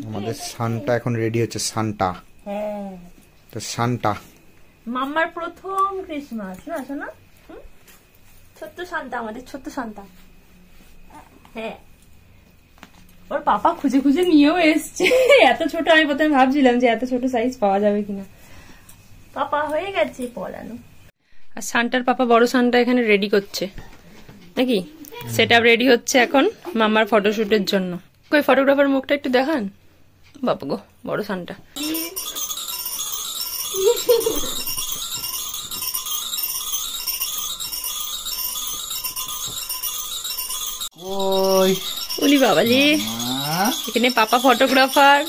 আমাদের সান্টা এখন রেডি হচ্ছে। সান্টা, হ্যাঁ তো সান্টা মাম্মার প্রথম ক্রিসমাস না শোনা? ছোট্ট সান্তা, আমাদের ছোট্ট সান্তা। হ্যাঁ, ওর পাপা খুঁজে খুঁজে নিয়েও এসছে। এত ছোট, আমি প্রথমে ভাবছিলাম যে এত ছোট সাইজ পাওয়া যাবে কিনা। পাপা হয়ে গেছে পড়ানো। আর সান্টার পাপা বড় সান্টা এখানে রেডি করছে নাকি? সেটআপ রেডি হচ্ছে এখন মামার ফটোশুটের জন্য। কই ফটোগ্রাফার মুখটা একটু দেখান। বাবা গো, বড় সান্টা। উলি বাবালি, এখানে পাপা ফটোগ্রাফার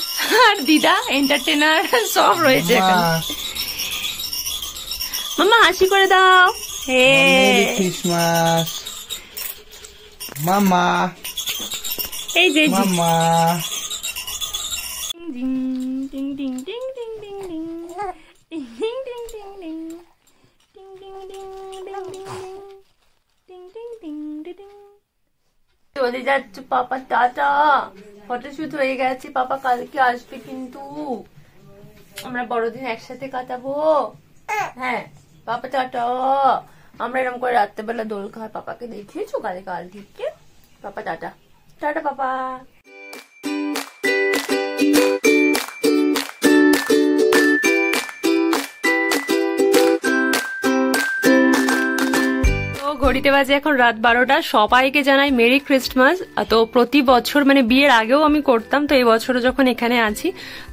আর দিদা এন্টারটেনার সব রয়েছে এখানে। মামা হাসি করে দাও। মেরি ক্রিসমাস মামা। এই যে মামা চলে যাচ্ছে পাপা, টাটা। ফটোশুট হয়ে গেছে, পাপা কালকে আসবে কিন্তু আমরা বড়দিন একসাথে কাটাবো। হ্যাঁ পাপা টাটা। আমরা এরকম করে রাত্রেবেলা দোল খাই, পাপাকে দেখিয়েছো কাল থেকে। পাপা টাটা, টাটা পাপা। ঘড়িতে বাজে এখন রাত 12টা। সবাইকে জানাই মেরি ক্রিসমাস। তো প্রতি বছর মানে বিয়ের আগেও আমি করতাম, তো এই বছরও যখন এখানে আছি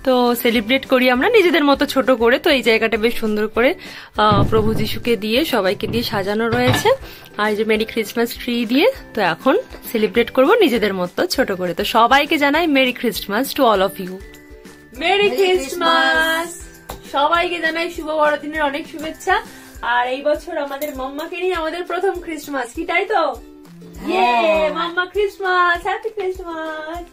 তো সেলিব্রেট করি আমরা নিজেদের মতো ছোট করে। তো এই জায়গাটা বেশ সুন্দর করে প্রভু যিশুকে দিয়ে সবাইকে দিয়ে সাজানো রয়েছে, আর এই যে মেরি ক্রিসমাস ট্রি দিয়ে। তো এখন সেলিব্রেট করব নিজেদের মতো ছোট করে। তো সবাইকে জানাই merry Christmas to all of you. Merry Christmas. সবাইকে জানাই শুভ বড়দিনের অনেক শুভেচ্ছা। আর এই বছর আমাদের মাম্মাকে নিয়ে আমাদের প্রথম ক্রিসমাস, কি তাই তো? মাম্মা ক্রিসমাস, হ্যাপি ক্রিসমাস।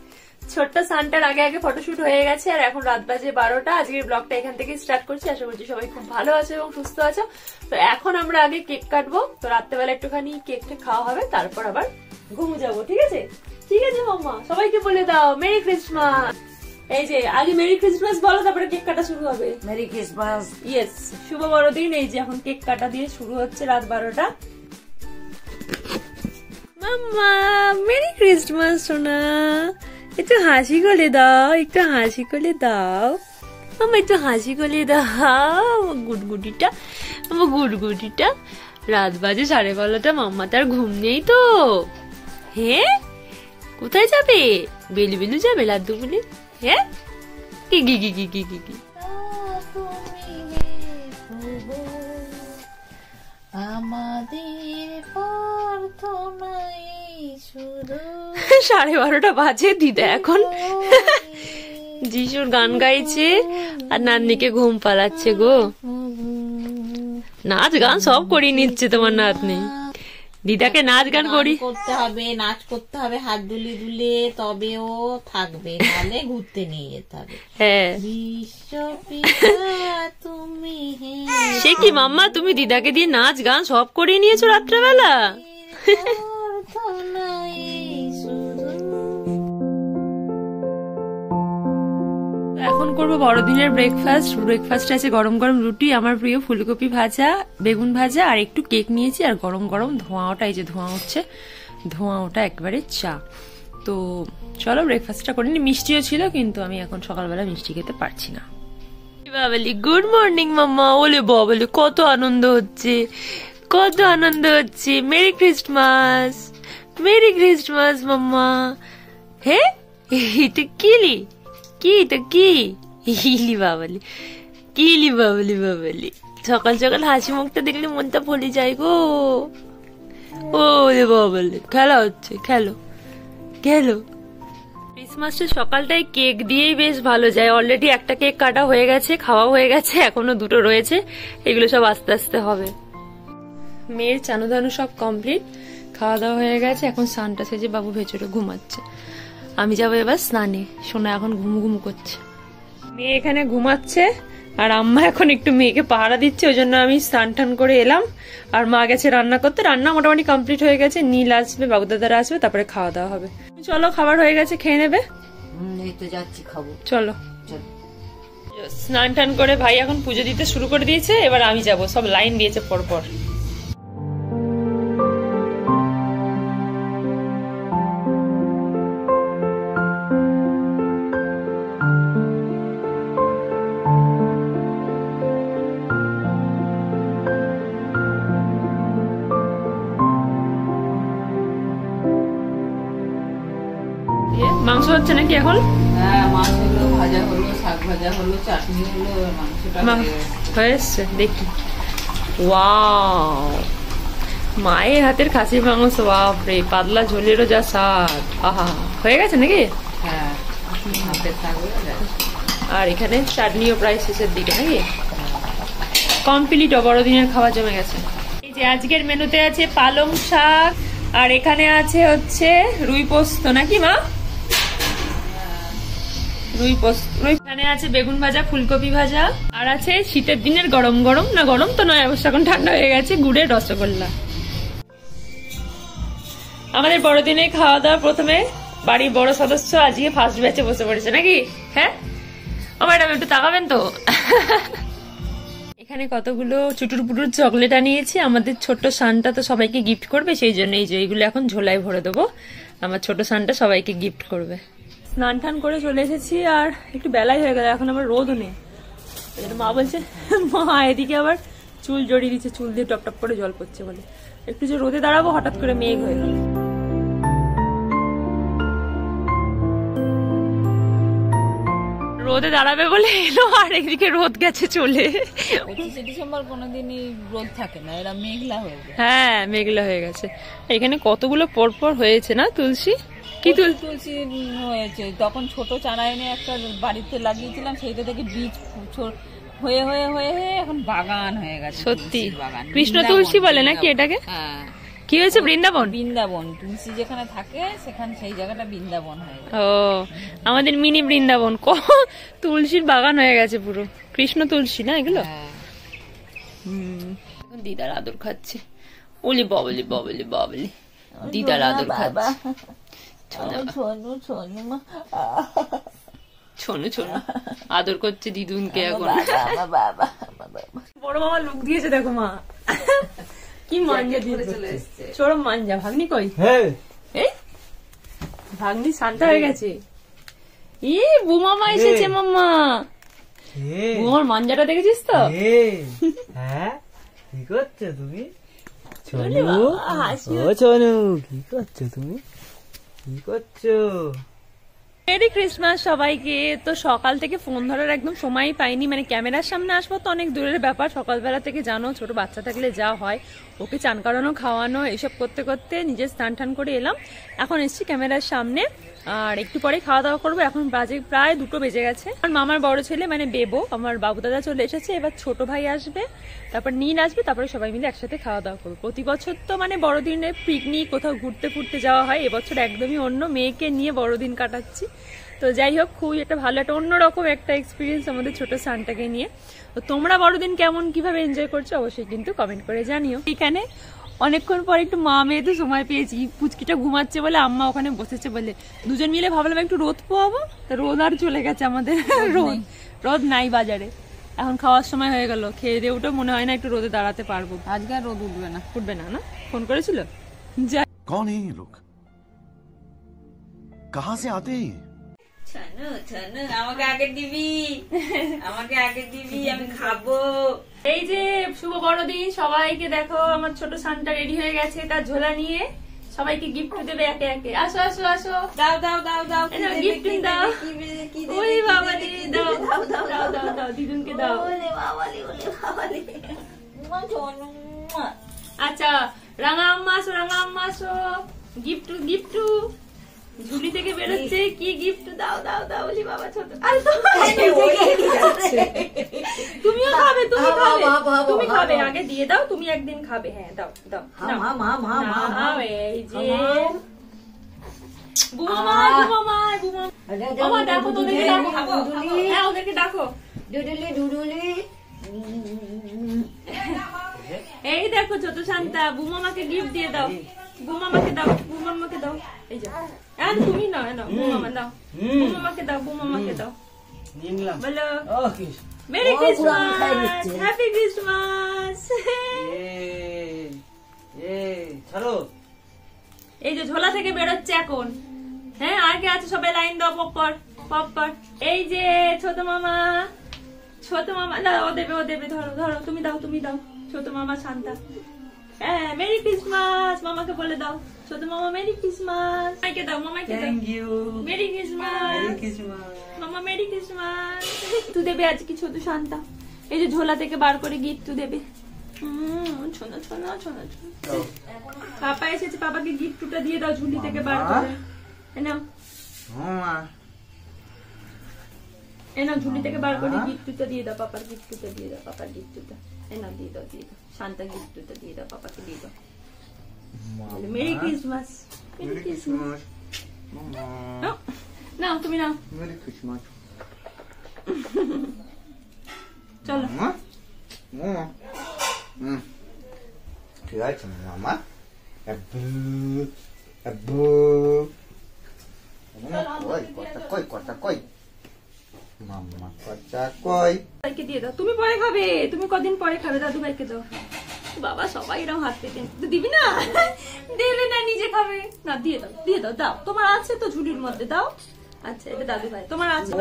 ছোট্ট সান্টার আগে আগে ফটোশুট হয়ে গেছে, আর এখন রাত বাজে 12টা। আজকের ব্লগটা এখান থেকে স্টার্ট করছি। আশা করছি সবাই খুব ভালো আছে এবং সুস্থ আছে। তো এখন আমরা আগে কেক কাটবো, তো রাত্রেবেলা একটুখানি কেকটা খাওয়া হবে, তারপর আবার ঘুমো যাবো। ঠিক আছে? ঠিক আছে মাম্মা, সবাইকে বলে দাও মেরি ক্রিসমাস। এই যে আগে মেরি ক্রিসমাস বলো, তারপরে কেক কাটা শুরু হবে। Merry Christmas. ইয়েস, শুভ বড়দিন। এই যে এখন কেক কাটা দিয়ে শুরু হচ্ছে রাত 12টা। মাম্মা মেরি ক্রিসমাস সোনা, একটু হাসি করে দাও, একটু হাসি করে দাও মাম্মা, একটু হাসি করে দাও। গুডগুডিটা, আমার গুডগুডিটা। রাত বাজে 12:30। মাম্মা তার ঘুম নেই তো। হ্যাঁ, কোথায় যাবে? বেলু বেলু যাবে, লাড্ডু বলে। হ্যাঁ, কি কি কি কি কি কি কি আমাদের প্রার্থনাই শুধু। 12:30 বাজে। দিদা এখন যিশুর গান গাইছে আর নাতনিকে ঘুম পালাচ্ছে গো। নাচ গান সব করিয়ে নিচ্ছে তোমার নাতনি। দিদাকে নাচ গান করি করতে হবে, নাচ করতে হবে, হাত দুলি দুলে তবে ও থাকবে, নাহলে ঘুরতে নিয়ে যেতে হবে। হ্যাঁ, তুমি সে কি মাম্মা, তুমি দিদাকে দিয়ে নাচ গান সব করিয়ে নিয়েছো রাত্রেবেলা? এখন করবো বড়দিনের ব্রেকফাস্ট। ব্রেকফাস্ট আছে গরম গরম রুটি, আমার প্রিয় ফুলকপি ভাজা, বেগুন ভাজা, আর একটু কেক নিয়েছি, আর গরম গরম ধোঁয়াটা, এই যে ধোঁয়া হচ্ছে, ধোঁয়া ওটা একবারে চা। তো চলো ব্রেকফাস্টটা করে নি। মিষ্টিও ছিল, কিন্তু আমি এখন সকালবেলা মিষ্টি খেতে পারছি না। বাবালি গুড মর্নিং মাম্মা। ওলে বাবালি, কত আনন্দ হচ্ছে, কত আনন্দ হচ্ছে। মেরি ক্রিসমাস, মেরি ক্রিসমাস মাম্মা। হ্যাঁ, এটা কিলি কি, এটা কি? ইলি বাবালি, কিলি বাবালি বাবালি। সকাল সকাল হাসি মুখটা দেখলে মনটা ভরে যায় গো। ও রে বাবালি, খেলা হচ্ছে, খেলো খেলো। ক্রিসমাসের সকালটাই কেক দিয়েই বেশ ভালো যায়। অলরেডি একটা কেক কাটা হয়ে গেছে, খাওয়া হয়ে গেছে, এখনো 2টো রয়েছে। এগুলো সব আস্তে আস্তে হবে। মেয়ের চানু ধানু সব কমপ্লিট, খাওয়া দাওয়া হয়ে গেছে। এখন স্নানটা সেজে বাবু ভেতরে ঘুমাচ্ছে, আমি যাবো এবার স্নানে। সোনা এখন ঘুম ঘুম করছে। মেয়ে এখানে ঘুমাচ্ছে, আর আম্মা এখন একটু মেয়েকে পাহারা দিচ্ছে, ওই জন্য আমি স্নান টান করে এলাম। আর মা গেছে রান্না করতে, রান্না মোটামুটি কমপ্লিট হয়ে গেছে। নীল আসবে, বাবুদাদারা আসবে, তারপরে খাওয়া দাওয়া হবে। চলো, খাবার হয়ে গেছে, খেয়ে নেবে। এই তো যাচ্ছি, খাবো। চলো। স্নান টান করে ভাই এখন পুজো দিতে শুরু করে দিয়েছে, এবার আমি যাব। সব লাইন দিয়েছে পরপর। মাংস হচ্ছে নাকি এখন? হ্যাঁ, মাছ হলো, ভাজা হলো, শাক ভাজা হলো, চাটনি হলো, মাংসটা হয়ে এসছে। দেখি, ওয়াও, মায়ের হাতের খাসির মাংস, বাপরে, পাতলা ঝোলেরও যা স্বাদ। আহা, হয়ে গেছে নাকি? হ্যাঁ, আর এখানে চাটনিও প্রায় শেষের দিকে নাকি? কমপ্লিট, বড়দিনের খাওয়া জমে গেছে। এই যে আজকের মেনুতে আছে পালং শাক, আর এখানে আছে হচ্ছে রুই পোস্ত নাকি মা? রুই পোস্ত। এখানে আছে বেগুন ভাজা, ফুলকপি ভাজা, আর আছে শীতের দিনের গরম গরম, না গরম তো নয় অবশ্য, এখন ঠান্ডা হয়ে গেছে, গুড়ের রসগোল্লা। আমাদের বড়দিনে খাওয়া দাওয়া প্রথমে বাড়ির বড় সদস্য আজকে ফার্স্ট ব্যাচে বসে পড়েছে নাকি? হ্যাঁ, ও ম্যাডাম একটু তাকাবেন তো। এখানে কতগুলো চুটুর পুটুর চকলেট আনিয়েছি। আমাদের ছোট্ট সানটা তো সবাইকে গিফট করবে, সেই জন্য এই যে এইগুলো এখন ঝোলায় ভরে দেবো। আমার ছোট সানটা সবাইকে গিফট করবে। স্নান টান করে চলে এসেছি, আর একটু বেলাই হয়ে গেল, এখন আবার রোদও নেই। মা বলছে, মা এদিকে আবার চুল জড়িয়ে দিচ্ছে, চুল দিয়ে টপ টপ করে জল পড়ছে বলে। একটু যে রোদে দাঁড়াবো, হঠাৎ করে মেঘ হয়ে গেল। রোদে দাঁড়াবে বলে এলো, আর একদিকে রোদ গেছে চলে। 25 ডিসেম্বর কোনোদিনই রোদ থাকে না, এরা মেঘলা হয়ে যায়। হ্যাঁ, মেঘলা হয়ে গেছে। এখানে কতগুলো পরপর হয়েছে না তুলসী? কি তুলসী হয়েছে, তখন ছোট চারা এনে একটা বাড়িতে লাগিয়েছিলাম, সেইটা থেকে বীজ হয়ে হয়ে হয়ে এখন বাগান হয়ে গেছে। সত্যি, কৃষ্ণ তুলসী বলে নাকি এটাকে? হ্যাঁ। কি হয়েছে? বৃন্দাবন। বৃন্দাবন, তুলসী যেখানে থাকে সেখানে, সেই জায়গাটা বৃন্দাবন হয়ে গেছে। ও, আমাদের মিনি বৃন্দাবন। তুলসীর বাগান হয়ে গেছে পুরো। কৃষ্ণ তুলসী না এগুলো? এখন দিদার আদর খাচ্ছে। ওলি বাবলি বাবলি বাবলি, দিদার আদর খাচ্ছে। ছোনু ছোনু আদর করছে দিদুনকে এখন। বড় মামা লুক দিয়েছে, দেখো মা কি মাঞ্জা দিয়ে চলে এসছে। চরম মাঞ্জা। ভাগ্নি কই? এই ভাগ্নি শান্ত হয়ে গেছে। ই বুমামা এসেছে। মাম্মা, বুমার মাঞ্জাটা দেখেছিস তো? হ্যাঁ, কি করছো তুমি? চনু, ও চনু, কি করছো তুমি? কি করছো? মেরি ক্রিসমাস সবাইকে। তো সকাল থেকে ফোন ধরার একদম সময়ই পাইনি, মানে ক্যামেরার সামনে আসবো তো অনেক দূরের ব্যাপার। সকালবেলা থেকে জানো, ছোট বাচ্চা থাকলে যা হয়, ওকে চান করানো, খাওয়ানো, এইসব করতে করতে নিজের স্নান টান করে এলাম। এখন এসছি ক্যামেরার সামনে, আর একটু পরে খাওয়া দাওয়া করবো। এখন বাজে প্রায় 2টো বেজে গেছে। আর মামার বড় ছেলে মানে বেবো, আমার বাবু দাদা চলে এসেছে। এবার ছোট ভাই আসবে, তারপর নীল আসবে, তারপরে সবাই মিলে একসাথে খাওয়া দাওয়া করবো। প্রতি বছর তো মানে বড়দিনে পিকনিক, কোথাও ঘুরতে ফুরতে যাওয়া হয়, এবছর একদমই অন্য, মেয়েকে নিয়ে বড়দিন কাটাচ্ছি। তো যাই হোক, খুবই একটা ভালো, একটা অন্যরকম একটা এক্সপিরিয়েন্স আমাদের ছোট সানটাকে নিয়ে। তো তোমরা বড়দিন কেমন, কিভাবে এনজয় করছো অবশ্যই কিন্তু কমেন্ট করে জানিও। এখানে অনেকক্ষণ পর একটু মা মেয়েতে সময় পেয়েছি। পুচকিটা ঘুমাচ্ছে বলে আম্মা ওখানে বসেছে বলে দুজন মিলে ভাবলাম একটু রোদ পোয়াবো। রোদ আর চলে গেছে আমাদের, রোদ নাই বাজারে। এখন খাওয়ার সময় হয়ে গেল, খেয়ে দিয়ে উঠে মনে হয় না একটু রোদে দাঁড়াতে পারবো। আজকে আর রোদ উঠবে না। উঠবে না? না, ফোন করেছিল? कौन है ये लोग? कहाँ से आते हैं? ছানু ছানু, আমাকে আগে দিবি, আমাকে আগে দিবি, আমি খাবো। এই যে শুভ বড়দিন সবাইকে। দেখো আমার ছোট সানটা রেডি হয়ে গেছে, তার ঝোলা নিয়ে সবাইকে গিফট দেবে একে একে। আসো আসো আসো, দাও দাও দাও দাও, গিফট দাও। ওই বাবা রে, দাও দাও দাও দাও দাও দাও, দিদুনকে দাও। ওলে বাবালি, ওলে বাবালি। আচ্ছা, রাঙা আম্মা আসো, রাঙা আম্মা আসো। গিফট গিফট ঝুলি থেকে বেরোচ্ছে। কি গিফট? দাও দাও দাও। বলি বাবা ছোট, তুমিও খাবে, তুমি খাবে, তুমি খাবে, আগে দিয়ে দাও, তুমি একদিন খাবে। হ্যাঁ দাও দাও। এই যে বুমামা, বুমামা, বুমামা, দেখো তোদেরকে ডাকো। হ্যাঁ, ওদেরকে ডাকো। ডুডুলি ডুডুলি। এই দেখো ছোট শান্তা, বুমামাকে গিফট দিয়ে দাও, বুমামাকে দাও, বুমামাকে দাও। এই যে তুমি নাও, নাও বুমামা দাও, বুমামাকে দাও, বুমামাকে দাও। বলো মেরি ক্রিসমাস, হ্যাপি ক্রিসমাস। ছাড়ো। এই যে ঝোলা থেকে বেরোচ্ছে এখন। হ্যাঁ, আর কে আছে? সবাই লাইন দাও, পপকর পপকর। এই যে ছোট মামা, ছোট মামা না, ও দেবে, ও দেবে। ধরো ধরো, তুমি দাও, তুমি দাও। ছোট মামা শান্তা। হ্যাঁ, মেরি ক্রিসমাস মামাকে বলে দাও। ছোট মামা মেরি ক্রিসমাস। মামাকে দাও, মামাকে দাও। Thank you. Merry Christmas. Merry Christmas. মামা মেরি ক্রিসমাস। তুই দেবে আজকে ছোট শান্তা। এই যে ঝোলা থেকে বার করে গিফট তুই দেবে। শোনা শোনা শোনা শোনা। পাপা এসেছে, পাপাকে গিফটটা দিয়ে দাও ঝুলি থেকে বার করে। নাও নাও, ঝুলি থেকে বার করে গিফটটা দিয়ে দাও, পাপার গিফটটা দিয়ে দাও, পাপার গিফটটা। নাও দিয়ে দাও, দিয়ে দাও। শান্তা গিফটটা দিয়ে দাও, পাপাকে দিয়ে দাও। Merry Christmas, merry Christmas. নাও তুমি নাও। Merry Christmas. চলো ঠিক আছে মামা। কই কথা কই মামা, কথা কই। ভাইকে দিয়ে দাও, তুমি পরে খাবে, তুমি কদিন পরে খাবে, দাদু ভাইকে দাও। বাবা সবাই এরকম হাত পেতে দিবি না, দেবে না, নিজে খাবে না। দিয়ে দাও, দিয়ে দাও, দাও। তোমার আছে তো ঝুলির মধ্যে, দাও। আচ্ছা, এটা দাদু ভাই, তোমার আছে।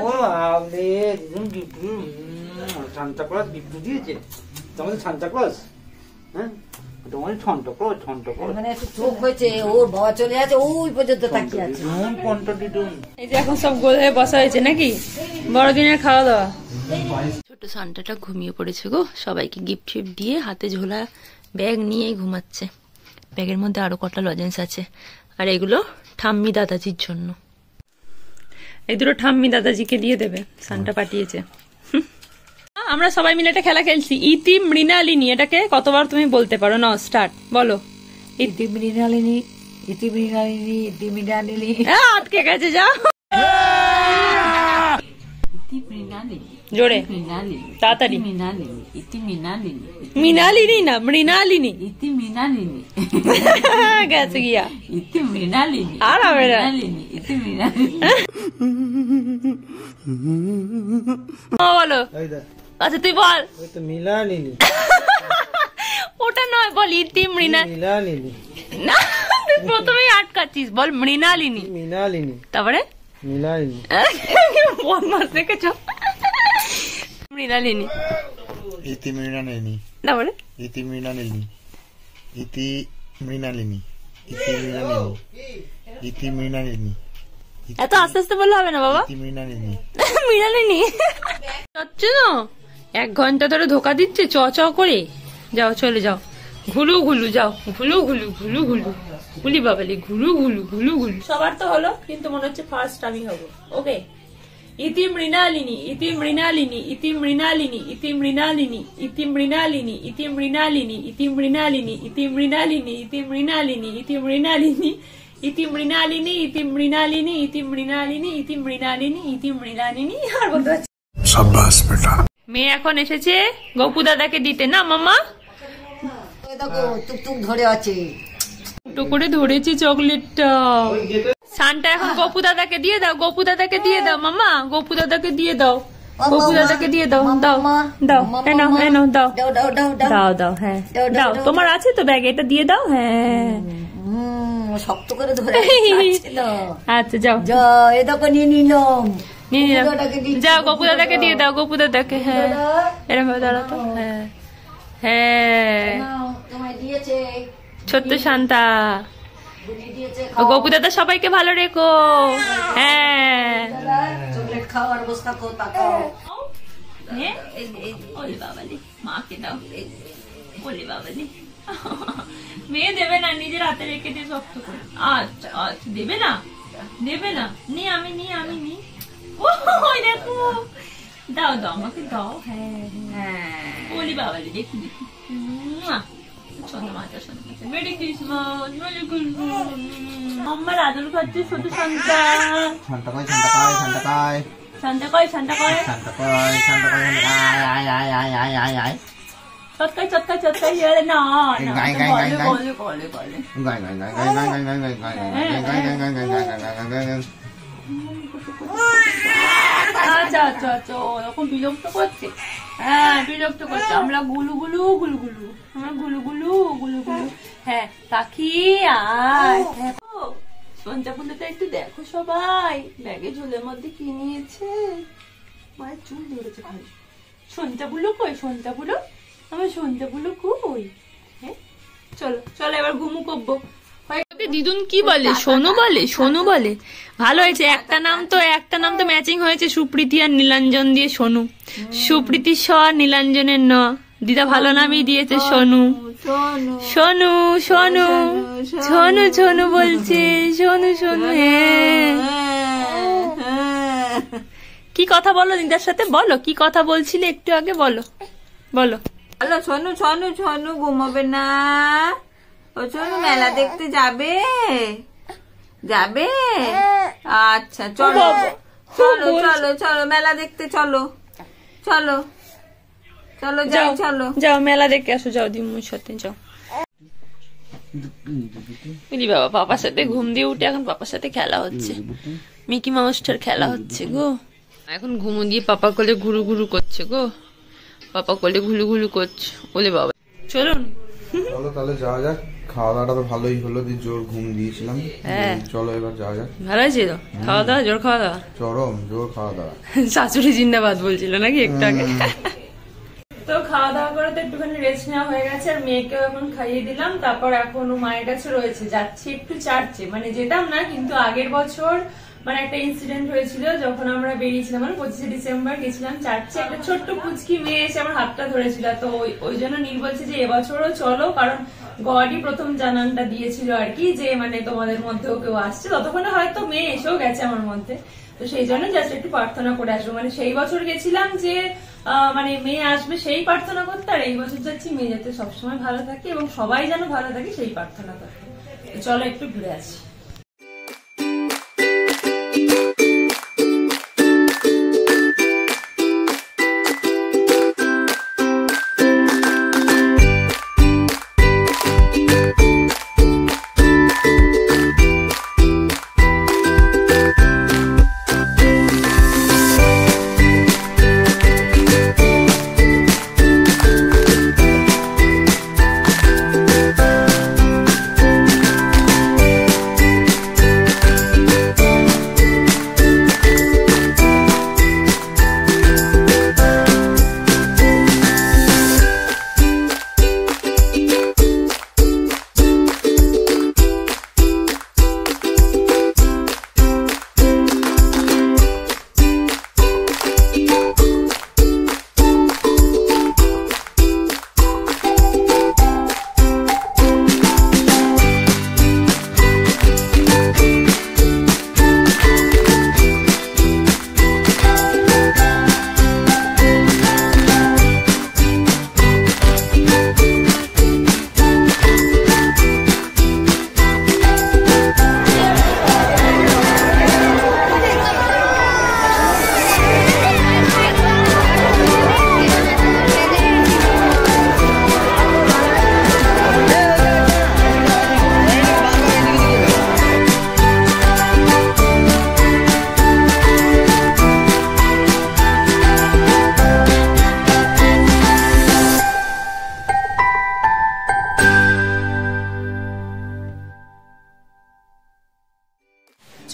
সান্তা ক্লজ গিফট দিয়েছে তোমাদের? Santa Claus? হ্যাঁ, তোমার ঠন্ট ক্লজ, ঠন্ট ক্লজ। মানে একটু চোখ হয়েছে, ওর বাবা চলে আছে, ওই পর্যন্ত তাকিয়ে আছে। এই যে এখন সব গোল হয়ে বসা হয়েছে নাকি বড়দিনের খাওয়া দাওয়া। ছোট সান্টাটা ঘুমিয়ে পড়েছে গো। সবাইকে গিফট ফিফট দিয়ে হাতে ঝোলা ব্যাগ নিয়ে ঘুমাচ্ছে। ব্যাগের মধ্যে আরো কটা লজেন্স আছে। আর এগুলো ঠাম্মি দাদাজির জন্য। এই দুটো ঠাম্মি দাদাজিকে দিয়ে দেবে, সান্টা পাঠিয়েছে। আমরা সবাই মিলে একটা খেলা খেলছি, ইতি মৃণালিনী। এটাকে কতবার তুমি বলতে পারো? না, স্টার্ট বলো। ইতি মৃণালিনী, ইতি মৃণালিনী, ইতি মৃণালিনী। আটকে গেছে, যাও ইতি মৃণালিনী, জোরে মৃণালিনী, তাড়াতাড়ি। মৃণালিনী, ইতি মৃণালিনী, মৃণালিনী না, মৃণালিনী। ইতি মৃণালিনী, গেছে গিয়া। ইতি মৃণালিনী, আর হবে না। মৃণালিনী, ইতি মৃণালিনী। বলো। আচ্ছা তুই বল। ওই তো মিলালিনী। ওটা নয়, বল ইতি মিলালিনী। না, তুই প্রথমেই আটকাচ্ছিস, বল মৃণালিনী। মিনালিনী। তারপরে মিলালিনী। বদমাস দেখেছ। মৃণালিনী। ইতি মৃণালিনী, তারপরে ইতি মৃণালিনী, ইতি মৃণালিনী, ইতি মৃণালিনী, ইতি মৃণালিনী। এত আস্তে আস্তে বললে হবে না বাবা। ইতি মৃণালিনী। মৃণালিনী যাচ্ছে না, 1 ঘন্টা ধরে ধোকা দিচ্ছে চ চ করে। যাও, চলে যাও। ঘুলু ঘুলু, যাও। ঘুলু ঘুলু, ঘুলু ঘুলু, গুলি বাবালি, ঘুলু ঘুলু, ঘুলু ঘুলু। সবার তো হলো, কিন্তু মনে হচ্ছে ফার্স্ট আমি হবো। ওকে। ইতি মৃণালিনী, ইতি মৃণালিনী, ইতি মৃণালিনী, ইতি মৃণালিনী, ইতি মৃণালিনী, ইতি মৃণালিনী, ইতি মৃণালিনী, ইতি মৃণালিনী, ইতি মৃণালিনী, ইতি মৃণালিনী, ইতি মৃণালিনী, ইতি মৃণালিনী, ইতি মৃণালিনী, ইতি মৃণালিনী, ইতি মৃণালিনী। আর বলতে পারছি। शाबाश बेटा। মেয়ে এখন এসেছে গপু দাদাকে দিতে, না মামা? দেখো টুকটুক ধরে আছে। একটু করে ধরেছি চকলেটটা। সানটা এখন গপু দাদাকে দিয়ে দাও, গপু দাদাকে দিয়ে দাও মামা, গপু দাদাকে দিয়ে দাও, গপু দাদাকে দিয়ে দাও। দাও দাও, এনাও এনাও, দাও দাও দাও দাও দাও। দাও দাও। হ্যাঁ দাও, তোমার আছে তো ব্যাগে, এটা দিয়ে দাও। হ্যাঁ শক্ত করে ধরে আছে না। আচ্ছা যাও, যা এ দেখো নিয়ে নিলাম। নিয়ে নিলাম। গপু দাদাকে দিচ্ছি, যাও গপু দাদাকে দিয়ে দাও, গপু দাদাকে। হ্যাঁ এরকম ভাবে দাঁড়াও তো। হ্যাঁ হ্যাঁ, নাও, তোমায় দিয়েছে, ছোট্ট শান্তা। বুঝি দিয়েছে। ও গপু দাদা সবাইকে ভালো রেখো। হ্যাঁ চকলেট খাও আর বসে থাকো, তাকাও। ওলে বাবালি, মাকে দাও। ওলে বাবালি, মেয়ে দেবে না, নিজের হাতে রেখে দিয়ে শক্ত করে। আচ্ছা আচ্ছা, দেবে না, দেবে না। নি আমি নি, আমি নি। ওই দেখো, দাও দাও, আমাকে দাও। হ্যাঁ হ্যাঁ, ওলে বাবালি, দেখি দেখি। সোনা মাথা, সোনা মাথা। Mary Christmas, merry Christmas. আমার আদর খাচ্ছে ছোট শান্তা। শান্তা কই, শান্তা কই, শান্তা কই। শান্তা কয় শান্তা কয় শান্তা কয় শান্তা কয় আয় আয় আয় আয় আয় আয় চটকাই চটকাই চটকাই গেলে না গাই গাই গাই গাই বলে বলে বলে গাই গাই গাই গাই গাই গাই গাই গাই গাই গাই গাই গাই গাই গাই গাই। আচ্ছা আচ্ছা আচ্ছা ওরকম বিরক্ত করছে, হ্যাঁ বিরক্ত করছে। আমরা গুলু গুলু গুলু গুলু, আমরা গুলু গুলু গুলু গুলু। হ্যাঁ পাখি আয়, দেখো সঞ্চাগুলোটা একটু দেখো সবাই, ব্যাগে ঝোলের মধ্যে কি নিয়েছে। মায়ের চুল ধরেছে খালি। সঞ্চাগুলো কই, সঞ্চাগুলো আমার সঞ্চাগুলো কই। হ্যাঁ চলো চলো এবার ঘুমু করবো। দিদুন কি বলে, সোনু বলে, সোনু বলে। ভালো হয়েছে, একটা নাম তো ম্যাচিং হয়েছে, সুপ্রীতি আর নীলাঞ্জন দিয়ে সোনু। সুপ্রীতি স নীলাঞ্জনের ন, দিদা ভালো নামই দিয়েছে সোনু। সোনু সোনু সোনু সোনু বলছে, সোনু সোনু। কি কথা বলো দিদার সাথে, বলো কি কথা বলছিলে একটু আগে, বলো বলো। হ্যালো সোনু সোনু সোনু ঘুমাবে না? ও সোনু মেলা দেখতে যাবে? যাবে? আচ্ছা চলো চলো চলো চলো মেলা দেখতে চলো চলো চলো যাই চলো যাও মেলা দেখে আসো, যাও দিম্মুর সাথে যাও। বুঝলি বাবা পাপার সাথে ঘুম দিয়ে উঠে এখন পাপার সাথে খেলা হচ্ছে, মিকি মাউসটার খেলা হচ্ছে গো। এখন ঘুমো দিয়ে পাপা কোলে ঘুরু ঘুরু করছে গো, পাপা কোলে ঘুরু ঘুরু করছে। ওলে বাবা চলুন চলো তাহলে যাওয়া যাক, খাওয়া দাওয়াটা তো ভালোই হলো, দিয়ে জোর ঘুম দিয়েছিলাম। চলো এবার যাওয়া যাক। ভালো হয়েছিল খাওয়া দাওয়া, জোর খাওয়া দাওয়া, চরম জোর খাওয়া দাওয়া। শাশুড়ি জিন্দাবাদ বলছিল নাকি একটু আগে। তো খাওয়া দাওয়া করে তো একটুখানি রেস্ট নেওয়া হয়ে গেছে, আর মেয়েকেও এখন খাইয়ে দিলাম। তারপর এখন মায়ের কাছে রয়েছে, যাচ্ছি একটু চার্চে, মানে যেতাম না কিন্তু আগের বছর মানে একটা ইনসিডেন্ট হয়েছিল যখন আমরা বেরিয়েছিলাম, মানে 25শে ডিসেম্বর গেছিলাম চার্চে। একটা ছোট্ট পুচকি মেয়ে এসে আমার হাতটা ধরেছিল, তো ওই জন্য নীল বলছে যে এবছরও চলো, কারণ গডই প্রথম জানানটা দিয়েছিল আর কি, যে মানে তোমাদের মধ্যেও কেউ আসছে। ততক্ষণে হয়তো মেয়ে এসেও গেছে আমার মধ্যে, তো সেই জন্য জাস্ট একটু প্রার্থনা করে আসবো। মানে সেই বছর গেছিলাম যে মানে মেয়ে আসবে সেই প্রার্থনা করতে, আর এই বছর যাচ্ছি মেয়ে যাতে সবসময় ভালো থাকে এবং সবাই যেন ভালো থাকে সেই প্রার্থনা করতে। চলো একটু ঘুরে আসি।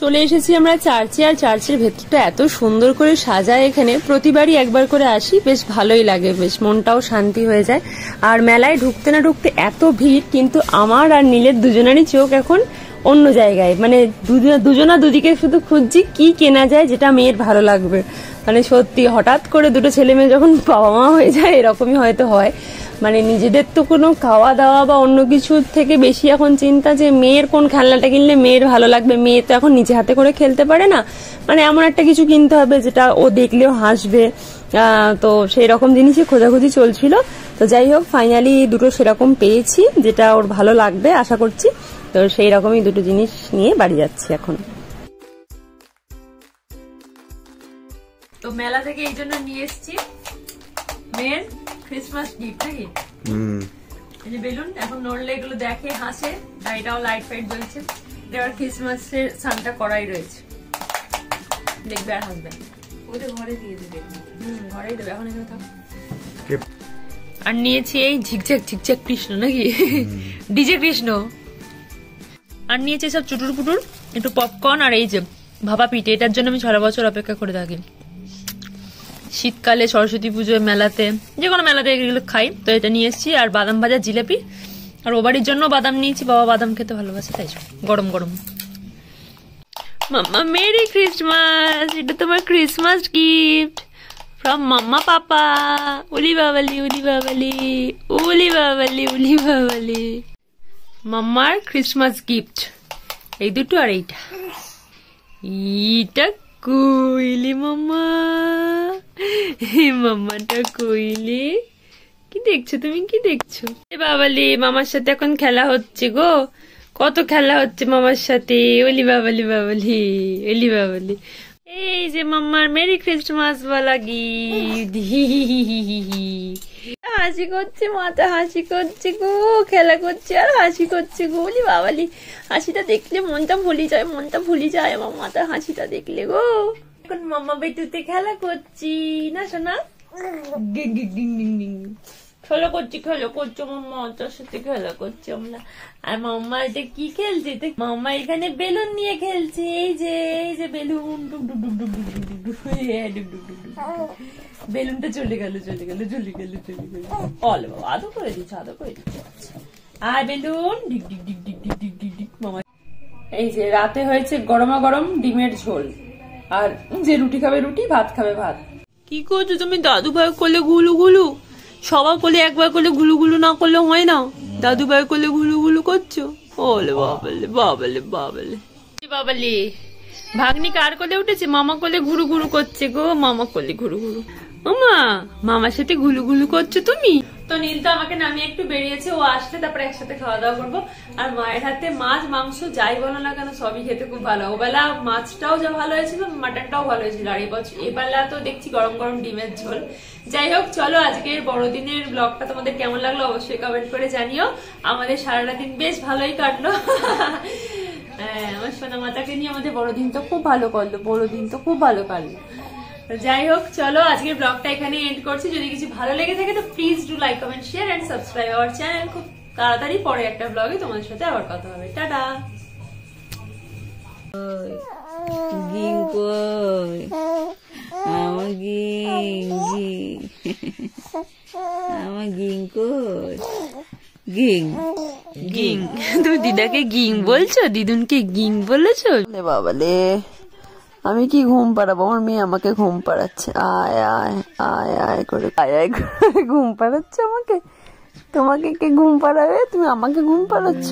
চলে এসেছি আমরা চার্চে, আর চার্চের ভেতরটা এত সুন্দর করে সাজায়, এখানে প্রতিবারই একবার করে আসি, বেশ ভালোই লাগে, বেশ মনটাও শান্তি হয়ে যায়। আর মেলায় ঢুকতে না ঢুকতে এত ভিড়, কিন্তু আমার আর নীলের দুজনেরই চোখ এখন অন্য জায়গায়, মানে দুজনা দুদিকে শুধু খুঁজছি কি কেনা যায় যেটা মেয়ের ভালো লাগবে। মানে সত্যি হঠাৎ করে দুটো ছেলে মেয়ে যখন বাবা মা হয়ে যায় এরকমই হয়তো হয়, মানে নিজেদের তো কোনো খাওয়া দাওয়া বা অন্য কিছুর থেকে বেশি এখন চিন্তা যে মেয়ের কোন খেলনাটা কিনলে মেয়ের ভালো লাগবে। মেয়ে তো এখন নিজে হাতে করে খেলতে পারে না, মানে এমন একটা কিছু কিনতে হবে যেটা ও দেখলেও হাসবে। তো সেই রকম জিনিসই খোঁজাখুঁজি চলছিল। তো যাই হোক ফাইনালি দুটো সেরকম পেয়েছি যেটা ওর ভালো লাগবে আশা করছি। তো সেই রকমই দুটো জিনিস নিয়ে বাড়ি যাচ্ছি এখন। তো মেলা থেকে এই জন্য নিয়ে এসেছি মেয়ের ক্রিসমাস গিফট নাকি এই যে বেলুন। এখন নড়লে এগুলো দেখে হাসে, গাড়িটাও লাইট ফাইট জ্বলছে। এবার ক্রিসমাসের সানটা করাই রয়েছে, দেখবে আর হাসবে। ওটা ঘরে দিয়ে দেবে। ঘরেই দেবে, এখন এখানে থাক। আর নিয়েছি এই ঝিকঝাক ঝিকঝাক কৃষ্ণ নাকি ডিজে কৃষ্ণ। আর নিয়েছি সব চুটুর পুটুর, একটু পপকর্ন আর এই যে ভাপা পিঠে। এটার জন্য আমি সারা বছর অপেক্ষা করে থাকি। শীতকালে সরস্বতী পুজোয় মেলাতে, যে কোনো মেলাতে এগুলো খাই। তো এটা নিয়ে এসেছি, আর বাদাম ভাজা জিলাপি। আর ও বাড়ির জন্য বাদাম নিয়েছি, বাবা বাদাম খেতে ভালোবাসে, তাই গরম গরম। মাম্মা মেরি ক্রিসমাস, এটা তোমার ক্রিসমাস গিফট ফ্রম মাম্মা পাপা। উলি বাবালি উলি বাবালি উলি বাবালি উলি বাবালি। মাম্মার ক্রিসমাস গিফট এই দুটো, আর এইটা এইটা কইলি মাম্মা, মাম্মাটা কইলি। কি দেখছো তুমি, কি দেখছো? এ বাবালি, মামার সাথে এখন খেলা হচ্ছে গো, কত খেলা হচ্ছে মামার সাথে। ওলি বাবালি বাবালি ওলি বাবালি। এই যে মাম্মার মেরি ক্রিসমাস বলা গিফট। হাসি করছে, মাথা হাসি করছে গো, খেলা করছে আর হাসি করছে গো। ওলি বাবালি, হাসিটা দেখলে মনটা ভুলি যায়, মনটা ভুলি যায় আমার মাথার হাসিটা দেখলে গো। এখন মাম্মা বেটুতে খেলা করছি না শোনা, খেলা করছি, খেলা করছো মাম্মা, তোর সাথে খেলা করছি আমরা। আর মাম্মা এটা কি খেলছে? মাম্মা এখানে বেলুন নিয়ে খেলছে। এই যে বেলুন, ডুক ডুক ডুক ডুক ডুক ডুক ডুক ডুক ডুক ডুক ডুক ডুক। বেলুনটা চলে গেল চলে গেল চলে গেল চলে গেল। অল বাবা, আদো করে দিচ্ছে, আদো করে দিচ্ছে। আর বেলুন ডিক ডিক ডিক ডিক ডিক ডিক ডিক ডিক। মামা এই যে রাতে হয়েছে গরমা গরম ডিমের ঝোল, আর যে রুটি খাবে রুটি, ভাত খাবে ভাত। কি করছো তুমি? দাদু ভাই করলে গুলু গুলু, সবার করলে একবার করলে গুলু গুলু না করলে হয় না। দাদু ভাই করলে গুলু গুলু করছো। ওলে বাবালে বাবালে বাবালে বাবালে। ভাগ্নি কার কোলে উঠেছে? মামা কোলে ঘুরু ঘুরু করছে গো, মামা কোলে ঘুরু ঘুরু। ওমা, মামার সাথে গুলু গুলু করছো তুমি। তো নীল তো আমাকে নামিয়ে একটু বেরিয়েছে, ও আসলে তারপরে একসাথে খাওয়া দাওয়া করবো। আর মায়ের হাতে মাছ মাংস যাই বলো না কেন সবই খেতে খুব ভালো। ওবেলা মাছটাও যা ভালো হয়েছিল, মাটনটাও ভালো হয়েছিল। আর এবেলা তো দেখছি গরম গরম ডিমের ঝোল। যাই হোক, চলো আজকের বড়দিনের ব্লগটা তোমাদের কেমন লাগলো অবশ্যই কমেন্ট করে জানিও। আমাদের সারাটা দিন বেশ ভালোই কাটলো। হ্যাঁ, আমার সোনা মাতাকে নিয়ে আমাদের বড়দিন তো খুব ভালো করলো, বড়দিন তো খুব ভালো কাটলো। যাই হোক, চলো আজকের ব্লগটা এখানে এন্ড করছি। যদি কিছু ভালো লেগে থাকে তো please do like, comment, share and subscribe our channel. খুব তাড়াতাড়ি পরে একটা ব্লগে তোমাদের সাথে আবার কথা হবে। টাটা। গিং কই আমার গিং, আমার গিং কই, গিং গিং। তুমি দিদাকে গিং বলছো? দিদুনকে গিং বলেছো? বাবালে, আমি কি ঘুম পাড়াবো? আমার মেয়ে আমাকে ঘুম পাড়াচ্ছে। আয় আয় আয় আয় করে, আয় আয় করে ঘুম পাড়াচ্ছে আমাকে। তোমাকে কে ঘুম পাড়াবে? তুমি আমাকে ঘুম পাড়াচ্ছ।